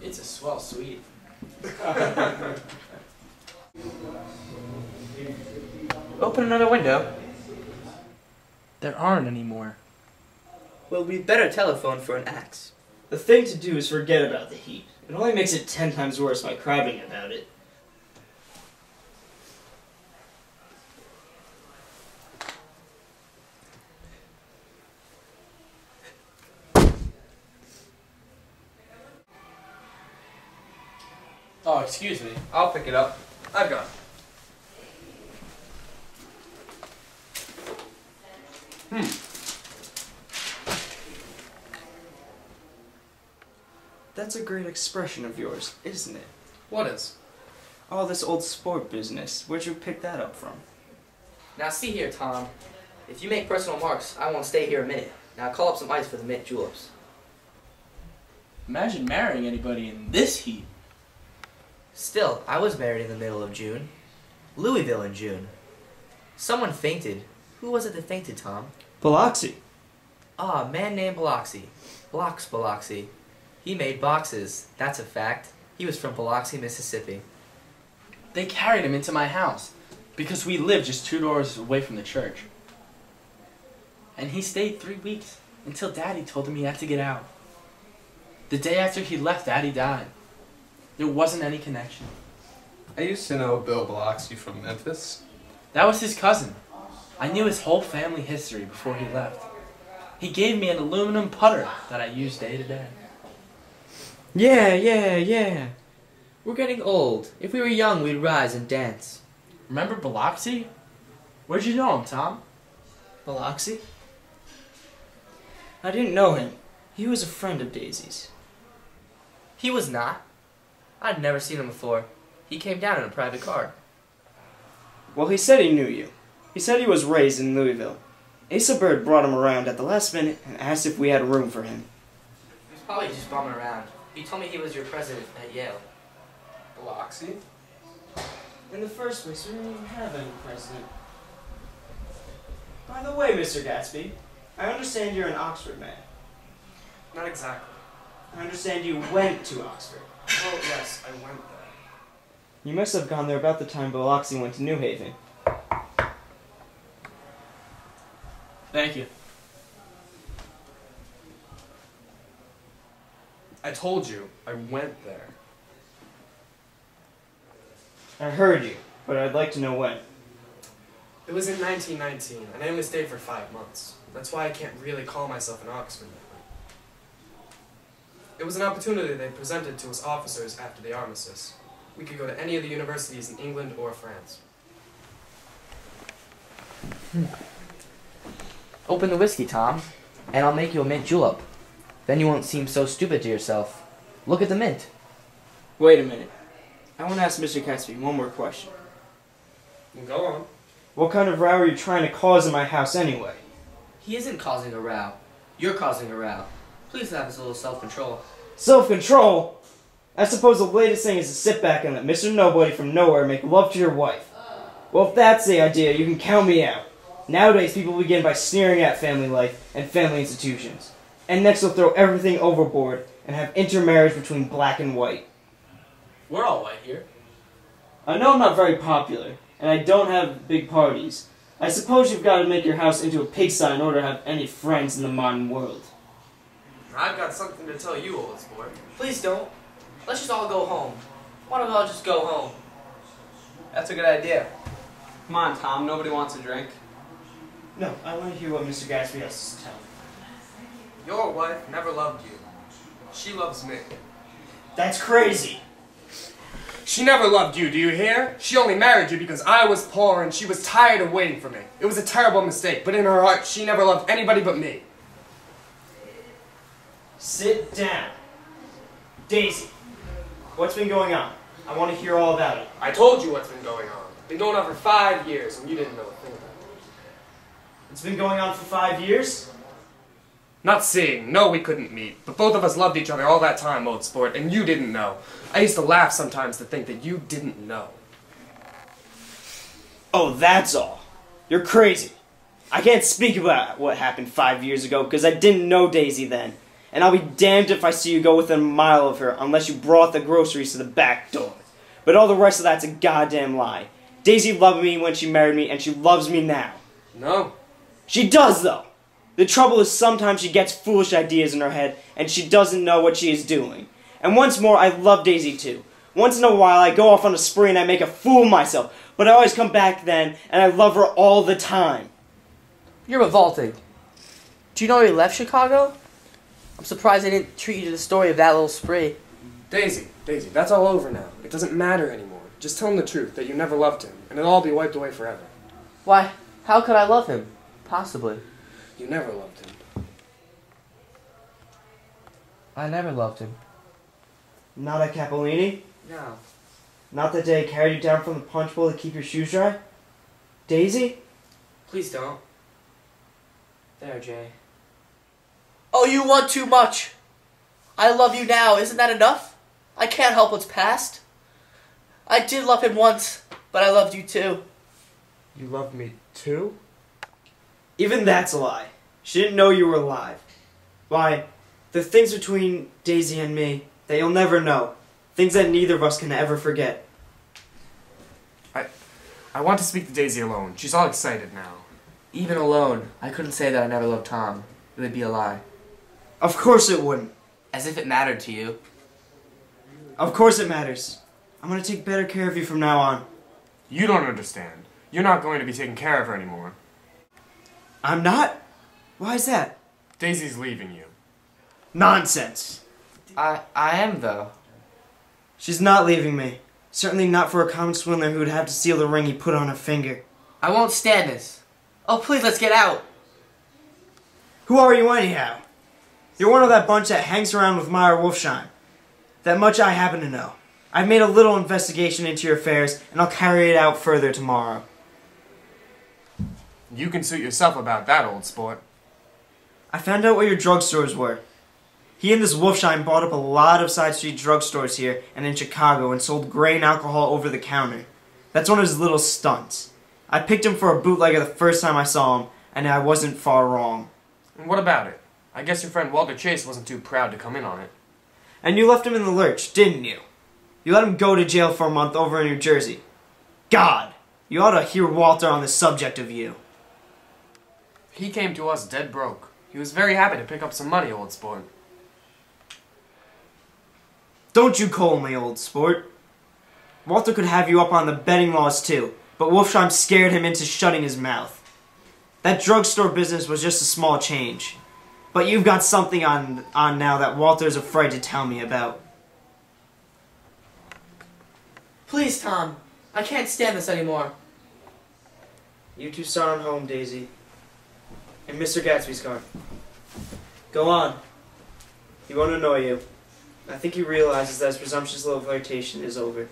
It's a swell sweet. Open another window. There aren't any more. Well, we'd better telephone for an axe. The thing to do is forget about the heat. It only makes it 10 times worse by crabbing about it. Oh, excuse me. I'll pick it up. I've got it. That's a great expression of yours, isn't it? What is? All this old sport business. Where'd you pick that up from? Now see here, Tom. If you make personal marks, I won't stay here a minute. Now call up some ice for the mint juleps. Imagine marrying anybody in this heat. Still, I was married in the middle of June. Louisville in June. Someone fainted. Who was it that fainted, Tom? Biloxi. Ah, a man named Biloxi. Biloxi. He made boxes. That's a fact. He was from Biloxi, Mississippi. They carried him into my house because we lived just 2 doors away from the church. And he stayed 3 weeks until Daddy told him he had to get out. The day after he left, Daddy died. There wasn't any connection. I used to know Bill Biloxi from Memphis. That was his cousin. I knew his whole family history before he left. He gave me an aluminum putter that I use day to day. Yeah. We're getting old. If we were young, we'd rise and dance. Remember Biloxi? Where'd you know him, Tom? Biloxi? I didn't know him. He was a friend of Daisy's. He was not. I'd never seen him before. He came down in a private car. Well, he said he knew you. He said he was raised in Louisville. Asa Bird brought him around at the last minute and asked if we had room for him. He was probably just bumming around. He told me he was your president at Yale. Biloxi? In the first place, we didn't even have any president. By the way, Mr. Gatsby, I understand you're an Oxford man. Not exactly. I understand you went to Oxford. Oh, yes, I went there. You must have gone there about the time Biloxi went to New Haven. Thank you. I told you, I went there. I heard you, but I'd like to know when. It was in 1919, and I only stayed for 5 months. That's why I can't really call myself an Oxford man. It was an opportunity they presented to us officers after the armistice. We could go to any of the universities in England or France. Open the whiskey, Tom, and I'll make you a mint julep. Then you won't seem so stupid to yourself. Look at the mint. Wait a minute. I want to ask Mr. Gatsby one more question. Go on. What kind of row are you trying to cause in my house anyway? He isn't causing a row. You're causing a row. Please have us a little self-control. Self-control? I suppose the latest thing is to sit back and let Mr. Nobody from nowhere make love to your wife. Well, if that's the idea, you can count me out. Nowadays, people begin by sneering at family life and family institutions. And next they'll throw everything overboard and have intermarriage between black and white. We're all white here. I know I'm not very popular, and I don't have big parties. I suppose you've got to make your house into a pigsty in order to have any friends in the modern world. I've got something to tell you, old sport. Please don't. Let's just all go home. Why don't we all just go home? That's a good idea. Come on, Tom. Nobody wants a drink. No, I want to hear what Mr. Gatsby has to tell me. Your wife never loved you. She loves me. That's crazy. She never loved you, do you hear? She only married you because I was poor and she was tired of waiting for me. It was a terrible mistake, but in her heart, she never loved anybody but me. Sit down. Daisy, what's been going on? I want to hear all about it. I told you what's been going on. It's been going on for 5 years and you didn't know a thing about it. It's been going on for 5 years? Not seeing. No, we couldn't meet. But both of us loved each other all that time, old sport, and you didn't know. I used to laugh sometimes to think that you didn't know. Oh, that's all. You're crazy. I can't speak about what happened 5 years ago because I didn't know Daisy then. And I'll be damned if I see you go within a mile of her unless you brought the groceries to the back door. But all the rest of that's a goddamn lie. Daisy loved me when she married me, and she loves me now. No. She does, though. The trouble is sometimes she gets foolish ideas in her head, and she doesn't know what she is doing. And once more, I love Daisy too. Once in a while, I go off on a spree and I make a fool of myself, but I always come back then, and I love her all the time. You're revolting. Do you know he left Chicago? I'm surprised they didn't treat you to the story of that little spree. Daisy, that's all over now. It doesn't matter anymore. Just tell him the truth, that you never loved him, and it'll all be wiped away forever. Why, how could I love him? Possibly. You never loved him. I never loved him. Not at Capolini? No. Not the day I carried you down from the punch bowl to keep your shoes dry? Daisy? Please don't. There, Jay. Oh, you want too much. I love you now. Isn't that enough? I can't help what's past. I did love him once, but I loved you too. You loved me too? Even that's a lie. She didn't know you were alive. Why, the things between Daisy and me that you'll never know. Things that neither of us can ever forget. I want to speak to Daisy alone. She's all excited now. Even alone, I couldn't say that I never loved Tom. It would be a lie. Of course it wouldn't. As if it mattered to you. Of course it matters. I'm going to take better care of you from now on. You don't understand. You're not going to be taking care of her anymore. I'm not? Why is that? Daisy's leaving you. Nonsense. I am, though. She's not leaving me. Certainly not for a common swindler who would have to steal the ring he put on her finger. I won't stand this. Oh, please, let's get out. Who are you anyhow? You're one of that bunch that hangs around with Meyer Wolfsheim. That much I happen to know. I've made a little investigation into your affairs, and I'll carry it out further tomorrow. You can suit yourself about that, old sport. I found out where your drugstores were. He and this Wolfsheim bought up a lot of side street drugstores here and in Chicago and sold grain alcohol over the counter. That's one of his little stunts. I picked him for a bootlegger the first time I saw him, and I wasn't far wrong. And what about it? I guess your friend Walter Chase wasn't too proud to come in on it. And you left him in the lurch, didn't you? You let him go to jail for a month over in New Jersey. God, you ought to hear Walter on the subject of you. He came to us dead broke. He was very happy to pick up some money, old sport. Don't you call me old sport. Walter could have you up on the betting laws too, but Wolfsheim scared him into shutting his mouth. That drugstore business was just a small change. But you've got something on now that Walter's afraid to tell me about. Please, Tom. I can't stand this anymore. You two start on home, Daisy. In Mr. Gatsby's car. Go on. He won't annoy you. I think he realizes that his presumptuous little flirtation is over.